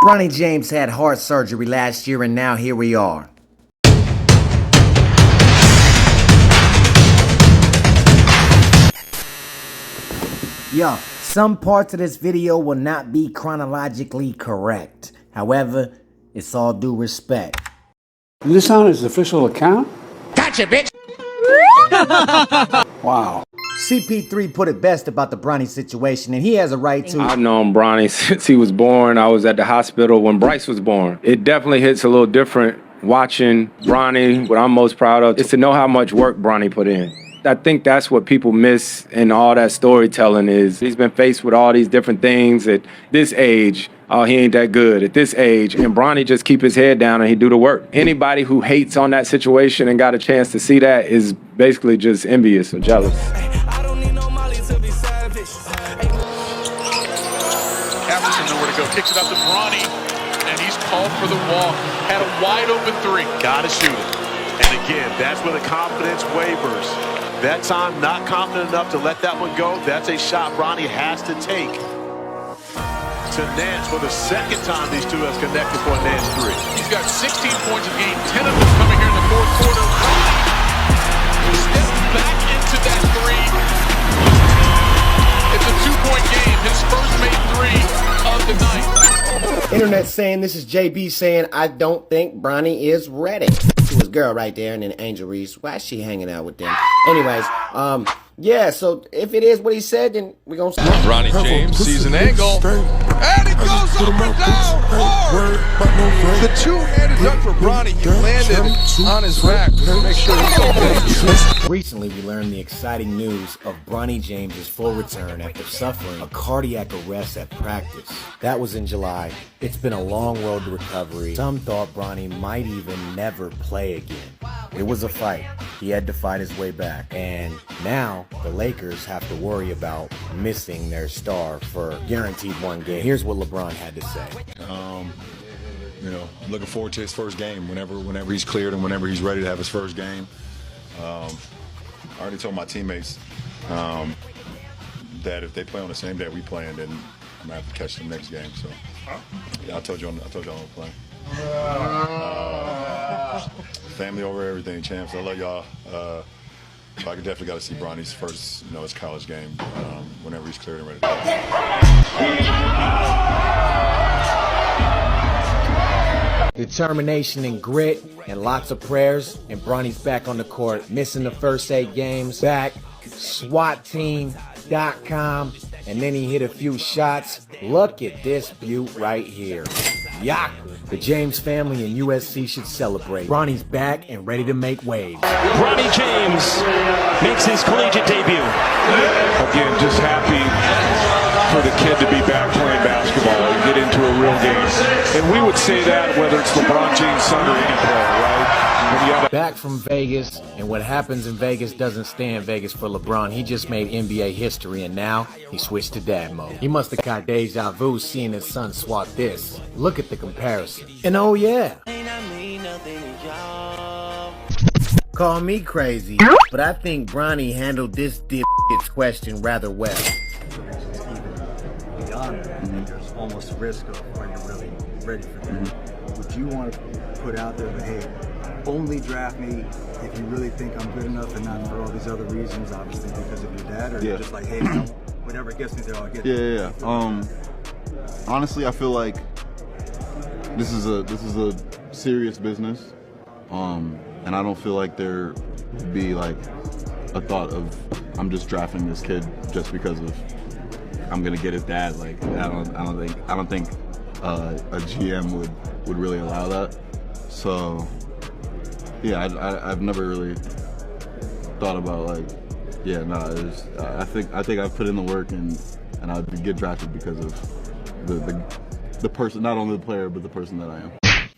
Bronny James had heart surgery last year and now here we are. Yo, some parts of this video will not be chronologically correct. However, it's all due respect. Is this on his official account? Gotcha, bitch! Wow. CP3 put it best about the Bronny situation, and he has a right to. I've known Bronny since he was born. I was at the hospital when Bryce was born. It definitely hits a little different watching Bronny. What I'm most proud of is to know how much work Bronny put in. I think that's what people miss in all that storytelling is he's been faced with all these different things at this age. Oh, he ain't that good at this age. And Bronny just keep his head down and he do the work. Anybody who hates on that situation and got a chance to see that is basically just envious or jealous. I don't need no Molly to be savage. Jefferson nowhere to go. Kicks it up to Bronny, and he's called for the walk. Had a wide open three. Gotta shoot it. And again, that's where the confidence wavers. That time, not confident enough to let that one go. That's a shot Bronny has to take. To Nance for the second time these two have connected for a Nance three. He's got 16 points a game, 10 of them coming here in the fourth quarter. Bronny steps back into that three. It's a two-point game, his first made three of the night. Internet saying this is JB saying I don't think Bronny is ready. To his girl right there, and then Angel Reese. Why is she hanging out with them? Anyways, yeah, so if it is what he said, then we're gonna stop. Bronny James sees an angle, and he goes up and down hard. The two-handed dunk for Bronny. He landed on his back to make sure he's okay. Recently, we learned the exciting news of Bronny James' full return after suffering a cardiac arrest at practice. That was in July. It's been a long road to recovery. Some thought Bronny might even never play again. It was a fight. He had to fight his way back. And now the Lakers have to worry about missing their star for guaranteed one game. Here's what LeBron had to say. You know, I'm looking forward to his first game whenever he's cleared and whenever he's ready to have his first game. I already told my teammates that if they play on the same day we playing, then I'm gonna have to catch them next game. So yeah, I told you I'm gonna play. Family over everything, champs. I love y'all. I definitely got to see Bronny's first, his college game whenever he's cleared and ready to go. Determination and grit and lots of prayers, and Bronny's back on the court, missing the first 8 games, back, SWATteam.com, and then he hit a few shots. Look at this beaut right here. Yak! The James family and USC should celebrate. Bronny's back and ready to make waves. Bronny James makes his collegiate debut. Again, just happy for the kid to be back playing basketball and get into a real game. And we would say that whether it's LeBron James' son or any player, right? Back from Vegas, and what happens in Vegas doesn't stay in Vegas for LeBron. He just made NBA history, and now he switched to dad mode. He must have got deja vu seeing his son swat this. Look at the comparison. And oh yeah, call me crazy, but I think Bronny handled this dipshit's question rather well. Beyond that, there's almost a risk of are you really ready for that? Would you want to put out there that, hey, only draft me if you really think I'm good enough and not for all these other reasons, obviously because of your dad, or just like, hey, whatever gets me there, I'll get there? Yeah. Honestly, I feel like this is a serious business, and I don't feel like there would be like a thought of I'm just drafting this kid just because of I'm gonna get his dad. Like I don't think a GM would really allow that. So. Yeah, I've never really thought about like, I think I've put in the work and I'd get drafted because of the person, not only the player but the person that I am.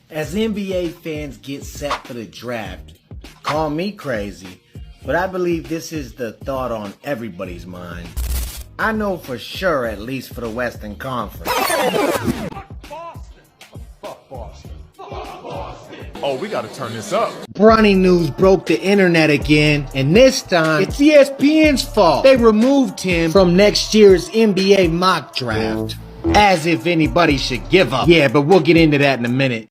As NBA fans get set for the draft, call me crazy, but I believe this is the thought on everybody's mind. I know for sure, at least for the Western Conference. Oh, we gotta turn this up. Bronny news broke the internet again, and this time, it's ESPN's fault. They removed him from next year's NBA mock draft. As if anybody should give up. Yeah, but we'll get into that in a minute.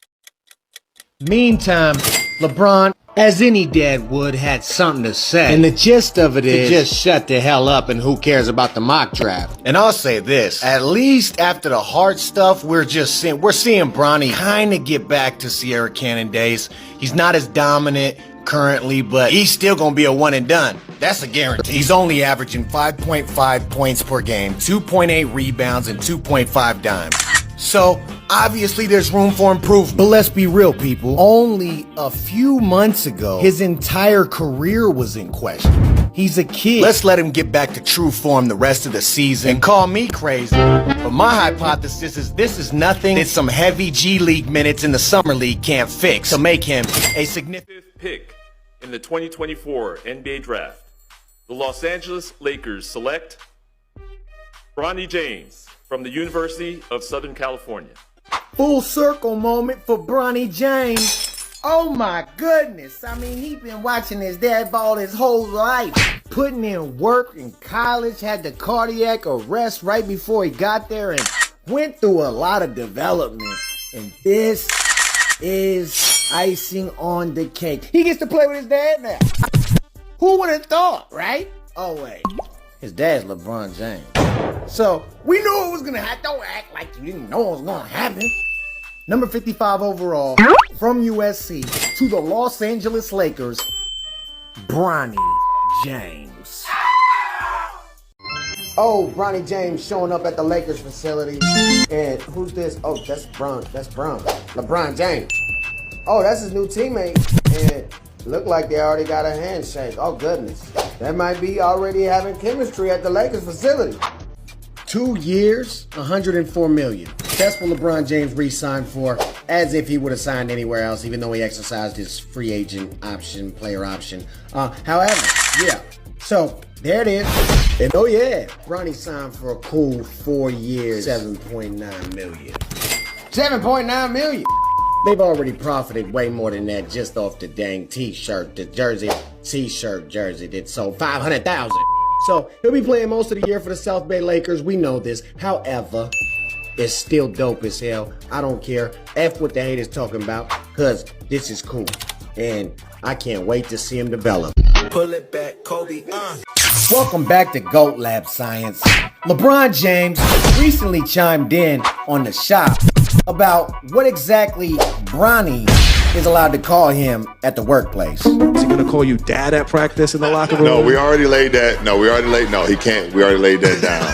Meantime, LeBron, as any dad would, had something to say. And the gist of it is, just shut the hell up and who cares about the mock draft. And I'll say this, at least after the hard stuff, we're seeing Bronny kind of get back to Sierra Cannon days. He's not as dominant currently, but he's still gonna be a one and done. That's a guarantee. He's only averaging 5.5 points per game, 2.8 rebounds, and 2.5 dimes. So, obviously there's room for improvement. But let's be real, people. Only a few months ago, his entire career was in question. He's a kid. Let's let him get back to true form the rest of the season. And call me crazy, but my hypothesis is this is nothing that some heavy G League minutes in the Summer League can't fix to make him a significant pick in the 2024 NBA Draft. The Los Angeles Lakers select Bronny James from the University of Southern California. Full circle moment for Bronny James. Oh my goodness. I mean, he's been watching his dad ball his whole life. Putting in work in college, had the cardiac arrest right before he got there and went through a lot of development. And this is icing on the cake. He gets to play with his dad now. Who would have thought, right? Oh wait, his dad's LeBron James. So, we knew it was gonna happen. Don't act like you didn't know it was gonna happen. Number 55 overall, from USC to the Los Angeles Lakers, Bronny James. Oh, Bronny James showing up at the Lakers facility. And who's this? Oh, that's LeBron James. Oh, that's his new teammate. And look like they already got a handshake. Oh, goodness. That might be already having chemistry at the Lakers facility. 2 years, $104 million. That's what LeBron James re-signed for, as if he would have signed anywhere else, even though he exercised his free agent option, player option. However, yeah. So, there it is. And oh yeah, Bronny signed for a cool 4 years, $7.9 million. $7.9 million! They've already profited way more than that just off the dang t-shirt, the t-shirt jersey that sold $500,000. So he'll be playing most of the year for the South Bay Lakers. We know this. However, it's still dope as hell. I don't care. F what the haters talking about, because this is cool. And I can't wait to see him develop. Pull it back, Kobe. Welcome back to GOAT Lab Science. LeBron James recently chimed in on the shop about what exactly Bronny is allowed to call him at the workplace. Is he gonna call you dad at practice in the locker room? No, we already laid that. No, he can't. We already laid that down.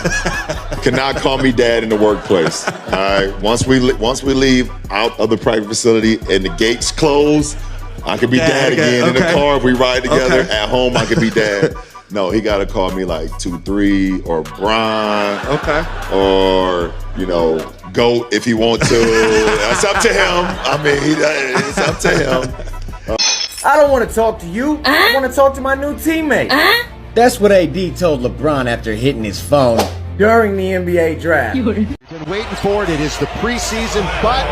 He cannot call me dad in the workplace. All right. Once we leave out of the practice facility and the gates close, I could be dad again. In the car, if we ride together. Okay. At home, I could be dad. No, he got to call me like 2-3 or Bron. Okay. Or, GOAT if he wants to. It's up to him. I mean, it's up to him. I don't want to talk to you. I want to talk to my new teammate. That's what AD told LeBron after hitting his phone during the NBA draft. Been waiting for it. It is the preseason, but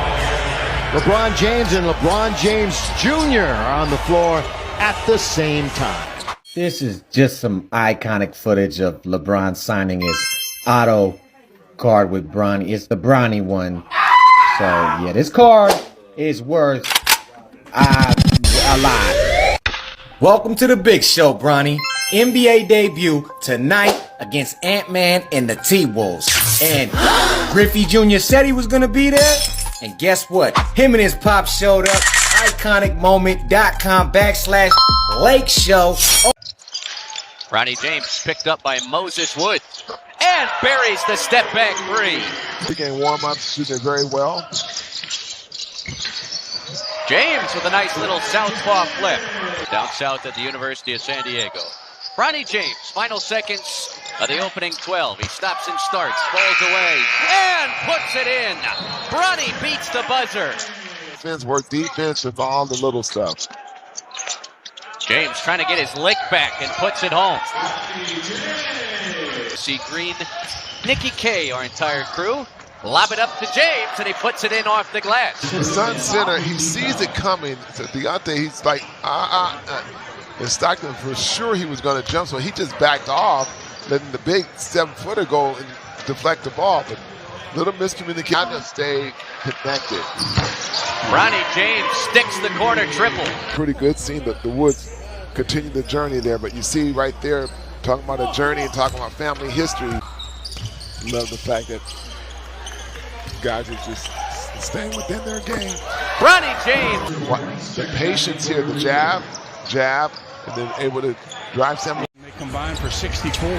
LeBron James and LeBron James Jr. are on the floor at the same time. This is just some iconic footage of LeBron signing his auto card with Bronny. It's the Bronny one. So, yeah, this card is worth a lot. Welcome to the big show, Bronny. NBA debut tonight against Ant-Man and the T-Wolves. And Griffey Jr. said he was going to be there. And guess what? Him and his pop showed up. IconicMoment.com/Lake Show. Bronny James picked up by Moses Wood and buries the step back three. Getting warm up, shooting very well. James with a nice little southpaw flip. Down south at the University of San Diego. Bronny James, final seconds of the opening 12. He stops and starts, falls away, and puts it in. Bronny beats the buzzer. Defense work defense with all the little stuff. James trying to get his lick back and puts it home. See Green, Nikki K, our entire crew. Lob it up to James, and he puts it in off the glass. The Sun Center, he sees it coming. So Deontay, he's like, And Stockton, for sure he was going to jump, so he just backed off, letting the big 7-footer go and deflect the ball. But Little miscommunication. Time to stay connected. Bronny James sticks the corner triple. Pretty good seeing the Woods continue the journey there, but you see right there, talking about a journey and talking about family history. Love the fact that guys are just staying within their game. Bronny James. The patience here, the jab, and then able to drive some. They combined for 64. I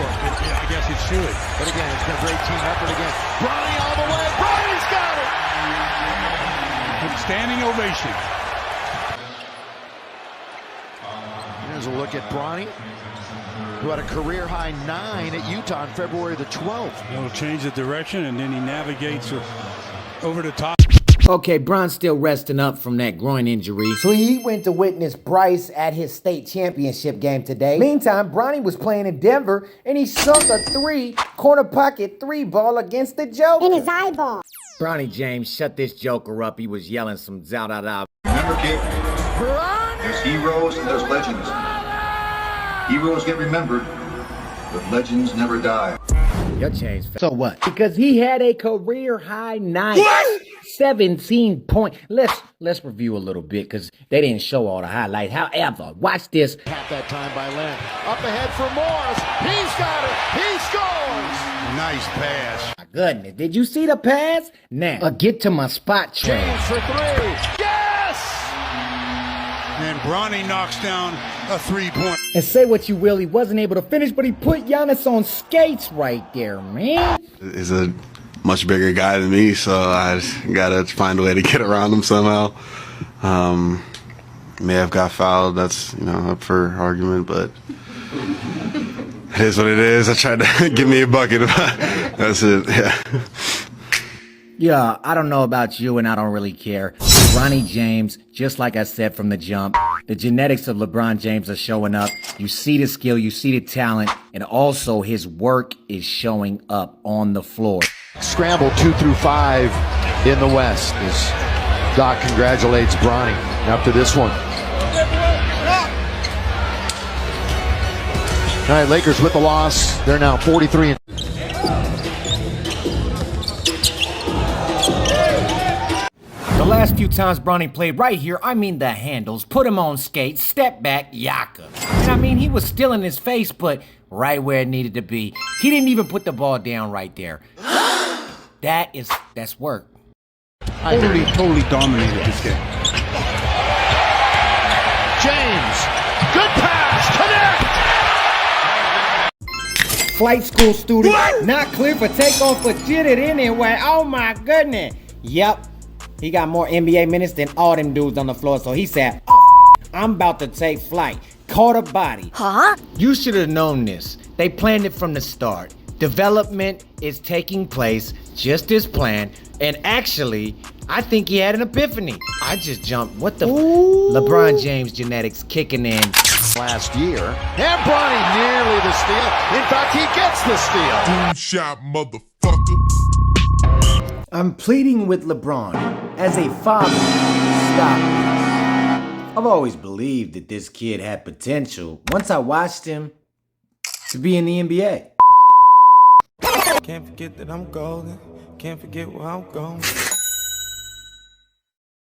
guess it should. But again, it's been a great team effort again. Bronny all the way. Bronny's got it. Standing ovation. Here's a look at Bronny, who had a career-high 9 at Utah on February the 12th. He'll change the direction, and then he navigates over the top. Okay, Bron's still resting up from that groin injury, so he went to witness Bryce at his state championship game today. Meantime, Bronny was playing in Denver, and he sunk a corner pocket three ball against the Joker. In his eyeball. Bronny James shut this Joker up. He was yelling some da-da-da. Remember, kid, there's heroes and there's legends. Heroes get remembered, but legends never die. Your change. So what? Because he had a career high night. What? 17 points. Let's review a little bit because they didn't show all the highlights. However, watch this. Half that time by Len. Up ahead for Morris. He's got it. He scores. Nice pass. My goodness. Did you see the pass? Now, get to my spot train. James for 3. Yes! And Bronny knocks down a 3-point. And say what you will, he wasn't able to finish, but he put Giannis on skates right there, man. He's a much bigger guy than me, so I gotta find a way to get around him somehow. May have got fouled, that's up for argument, but it is what it is. I tried to give me a bucket, that's it, yeah. Yeah, I don't know about you, and I don't really care. Bronny James, just like I said from the jump, the genetics of LeBron James are showing up. You see the skill, you see the talent, and also his work is showing up on the floor. Scramble 2 through 5 in the West as Doc congratulates Bronny after this one. All right, Lakers with the loss. They're now 43. The last few times Bronny played right here, I mean the handles, put him on skates, step back, yaka. And I mean, he was still in his face, but right where it needed to be. He didn't even put the ball down right there. That's work. Totally dominated this game. James, good pass, connect! Flight school student, not clear for takeoff, but did it anyway. Oh my goodness. Yep. He got more NBA minutes than all them dudes on the floor, so he said, I'm about to take flight. Caught a body. Huh? You should have known this. They planned it from the start. Development is taking place just as planned, and actually, I think he had an epiphany. I just jumped. What the? LeBron James genetics kicking in. Last year, and Bronny nearly the steal. In fact, he gets the steal. Boom shot, motherfucker. I'm pleading with LeBron as a father. Stop. I've always believed that this kid had potential once I watched him to be in the NBA. Can't forget that I'm golden. Can't forget where I'm going.